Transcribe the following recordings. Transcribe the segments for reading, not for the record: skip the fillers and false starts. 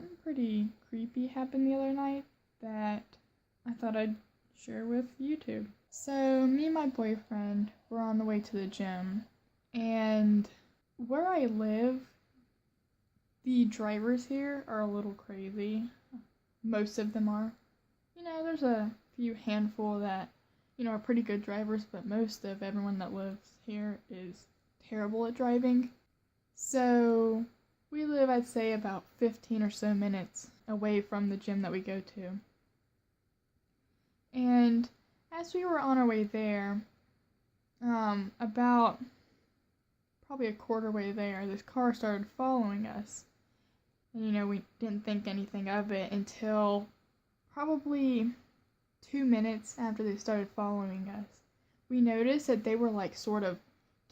something pretty creepy happened the other night that I thought I'd share with YouTube. So, me and my boyfriend were on the way to the gym, and where I live, the drivers here are a little crazy. Most of them are. You know, there's a few handful that, you know, are pretty good drivers, but most of everyone that lives here is terrible at driving. So, we live, I'd say, about 15 or so minutes away from the gym that we go to. And as we were on our way there, about probably a quarter way there, this car started following us. And, you know, we didn't think anything of it until probably 2 minutes after they started following us. We noticed that they were like sort of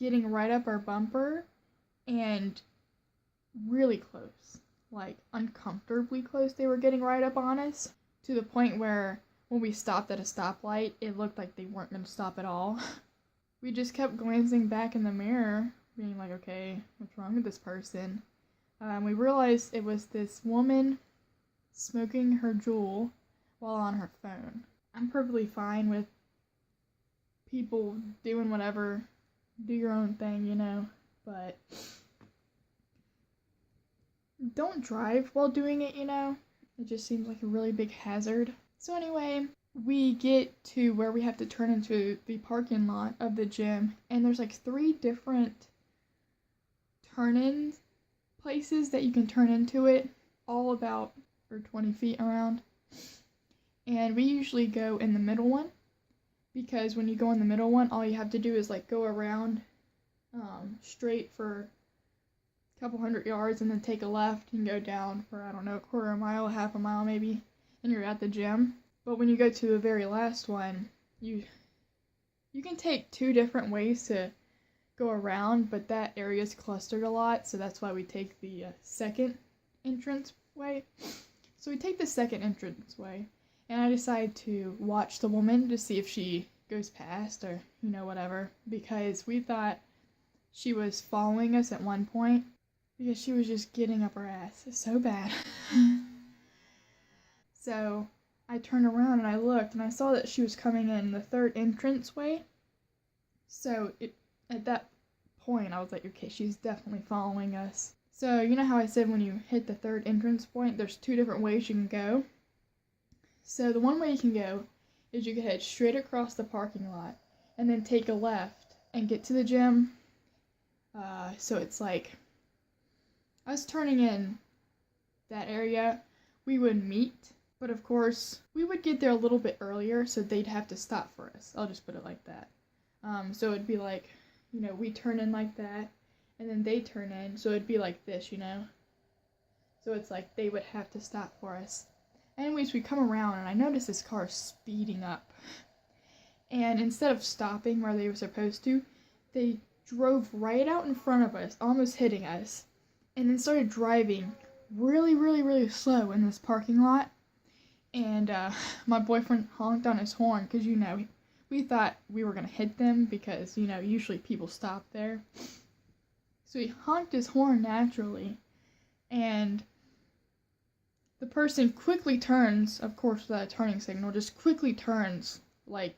getting right up our bumper and really close, like uncomfortably close. They were getting right up on us to the point where when we stopped at a stoplight, it looked like they weren't going to stop at all. We just kept glancing back in the mirror, being like, okay, what's wrong with this person? We realized it was this woman smoking her Juul while on her phone. I'm perfectly fine with people doing whatever, do your own thing, you know, but don't drive while doing it, you know? It just seems like a really big hazard. So anyway, we get to where we have to turn into the parking lot of the gym, and there's like 3 different turn-in places that you can turn into it, all about 20 feet around. And we usually go in the middle one, because when you go in the middle one, all you have to do is like go around straight for a couple hundred yards and then take a left and go down for, I don't know, a quarter of a mile, half a mile maybe, and you're at the gym. But when you go to the very last one, you can take 2 different ways to go around, but that area is clustered a lot, so that's why we take the second entrance way. So we take the second entrance way, and I decide to watch the woman to see if she goes past or, you know, whatever, because we thought she was following us at one point, because she was just getting up her ass so bad. So I turned around and I looked, and I saw that she was coming in the third entrance way. So at that point, I was like, okay, she's definitely following us. So you know how I said when you hit the third entrance point, there's 2 different ways you can go? So the one way you can go is you can head straight across the parking lot and then take a left and get to the gym. So it's like us turning in that area, we would meet, but of course we would get there a little bit earlier, so they'd have to stop for us. I'll just put it like that. So it'd be like, you know, we turn in like that, and then they turn in, so it'd be like this, you know? So it's like they would have to stop for us. Anyways, we come around, and I notice this car speeding up. And instead of stopping where they were supposed to, they drove right out in front of us, almost hitting us, and then started driving really, really, really slow in this parking lot. And my boyfriend honked on his horn, because, you know, we thought we were going to hit them because, you know, usually people stop there. So he honked his horn naturally, and the person quickly turns, of course without a turning signal, just quickly turns, like,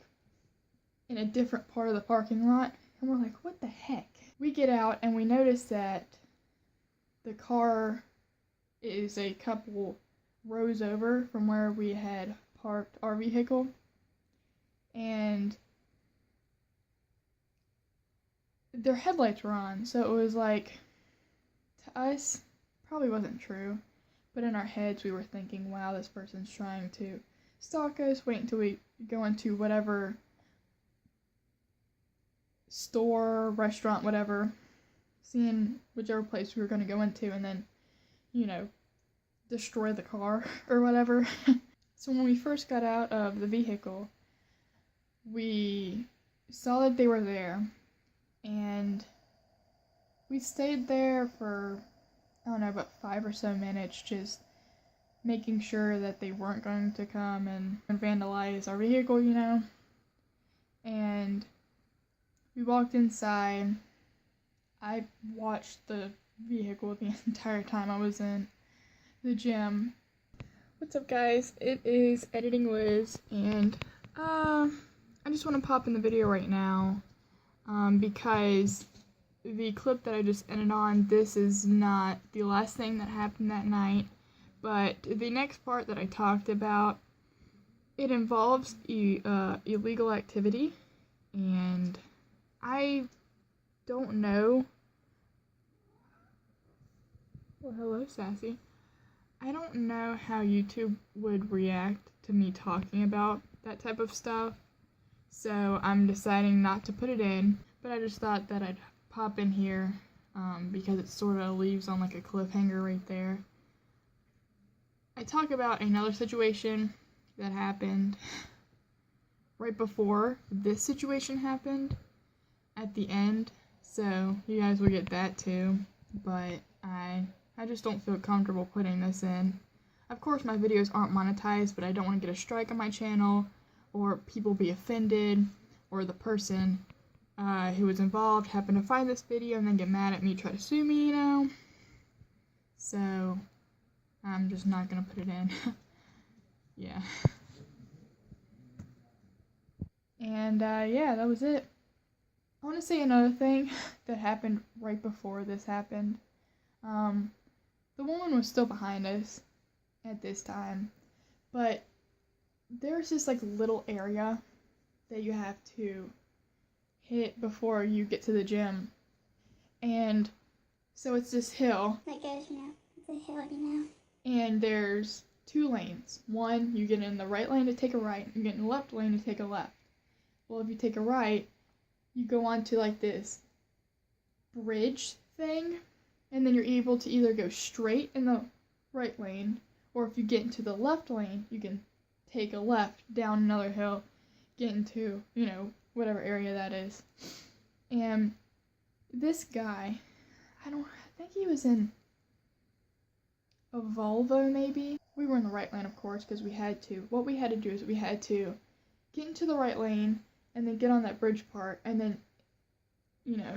in a different part of the parking lot, and we're like, what the heck? We get out, and we notice that the car is a couple rows over from where we had parked our vehicle, and their headlights were on, so it was like, to us, probably wasn't true, but in our heads we were thinking, wow, this person's trying to stalk us, wait until we go into whatever store, restaurant, whatever, seeing whichever place we were going to go into, and then, you know, destroy the car or whatever. So when we first got out of the vehicle, we saw that they were there, and we stayed there for, I don't know, about 5 or so minutes, just making sure that they weren't going to come and vandalize our vehicle, you know. And we walked inside. I watched the vehicle the entire time I was in the gym. What's up, guys? It is Editing Liz, and I just want to pop in the video right now because the clip that I just ended on, this is not the last thing that happened that night, but the next part that I talked about, it involves illegal activity, and I don't know. Well, hello, Sassy. I don't know how YouTube would react to me talking about that type of stuff, so I'm deciding not to put it in, but I just thought that I'd pop in here because it sort of leaves on like a cliffhanger right there. I talk about another situation that happened right before this situation happened at the end, so you guys will get that too, but I just don't feel comfortable putting this in. Of course, my videos aren't monetized, but I don't want to get a strike on my channel, or people be offended, or the person who was involved happen to find this video and then get mad at me, try to sue me, you know? So, I'm just not gonna put it in. Yeah. And, yeah, that was it. I want to say another thing that happened right before this happened. The woman was still behind us at this time, but there's this like little area that you have to hit before you get to the gym, and so it's this hill that goes, it's a hill, and there's two lanes. One, you get in the right lane to take a right, you get in the left lane to take a left. Well, if you take a right, you go onto like this bridge thing, and then you're able to either go straight in the right lane, or if you get into the left lane, you can take a left down another hill, get into, whatever area that is. And this guy, I think he was in a Volvo maybe. We were in the right lane, of course, because what we had to do is we had to get into the right lane and then get on that bridge part and then,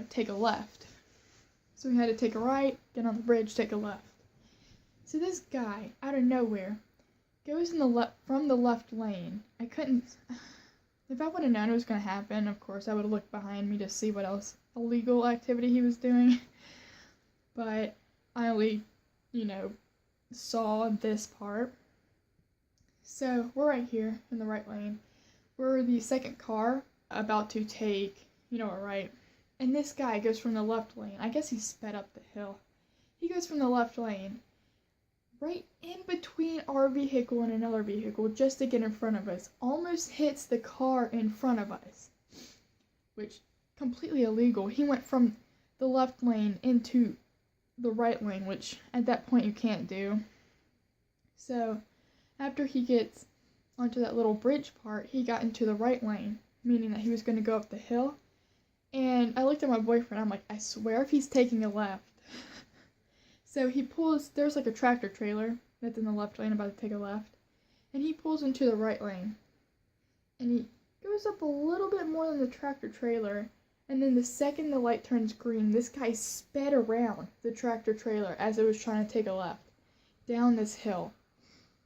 take a left. So we had to take a right, get on the bridge, take a left. So this guy, out of nowhere, goes from the left lane. If I would have known it was going to happen, of course, I would have looked behind me to see what else illegal activity he was doing. But I only, saw this part. So we're right here in the right lane. We're the second car about to take, a right. And this guy goes from the left lane. I guess he sped up the hill. He goes from the left lane right in between our vehicle and another vehicle just to get in front of us. Almost hits the car in front of us, which completely illegal. He went from the left lane into the right lane, which at that point you can't do. So after he gets onto that little bridge part, he got into the right lane, meaning that he was going to go up the hill. And I looked at my boyfriend, I'm like, I swear if he's taking a left. So he pulls, there's like a tractor trailer that's in the left lane about to take a left, and he pulls into the right lane. And he goes up a little bit more than the tractor trailer, and then the second the light turns green, this guy sped around the tractor trailer as it was trying to take a left, down this hill.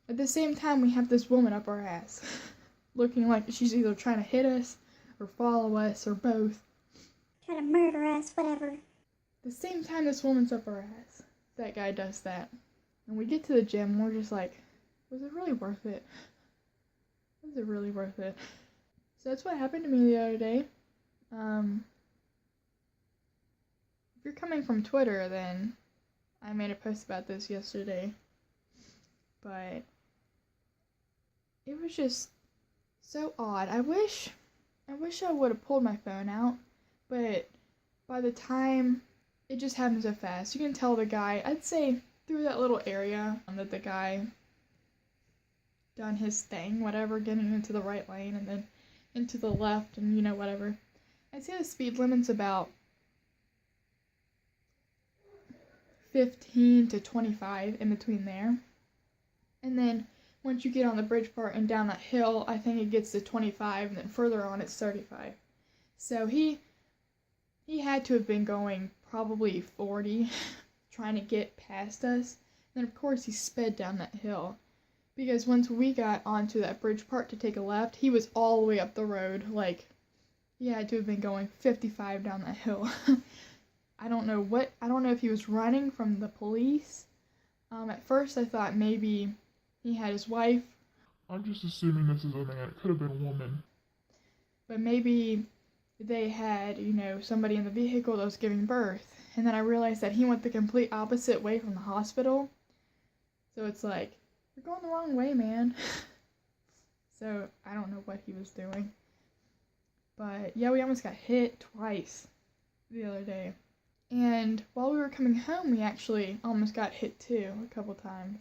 At the same time, we have this woman up our ass, looking like she's either trying to hit us, or follow us, or both. Try to murder us, whatever. At the same time this woman's up our ass, that guy does that. And we get to the gym, and we're just like, was it really worth it? Was it really worth it? So that's what happened to me the other day. If you're coming from Twitter, then I made a post about this yesterday. But it was just so odd. I wish I would have pulled my phone out, but by the time it just happened so fast, you can tell the guy, I'd say through that little area, that the guy done his thing, whatever, getting into the right lane and then into the left and whatever. I'd say the speed limit's about 15 to 25 in between there. And then once you get on the bridge part and down that hill, I think it gets to 25, and then further on it's 35. So he had to have been going probably 40, trying to get past us, Then, of course, he sped down that hill. Because once we got onto that bridge part to take a left, he was all the way up the road. Like, he had to have been going 55 down that hill. I don't know if he was running from the police. At first I thought maybe he had his wife. I'm just assuming this is a man. It could have been a woman. But maybe they had, somebody in the vehicle that was giving birth. And then I realized that he went the complete opposite way from the hospital. So it's like, you're going the wrong way, man. So I don't know what he was doing. But yeah, we almost got hit twice the other day. And while we were coming home, we actually almost got hit too, a couple times.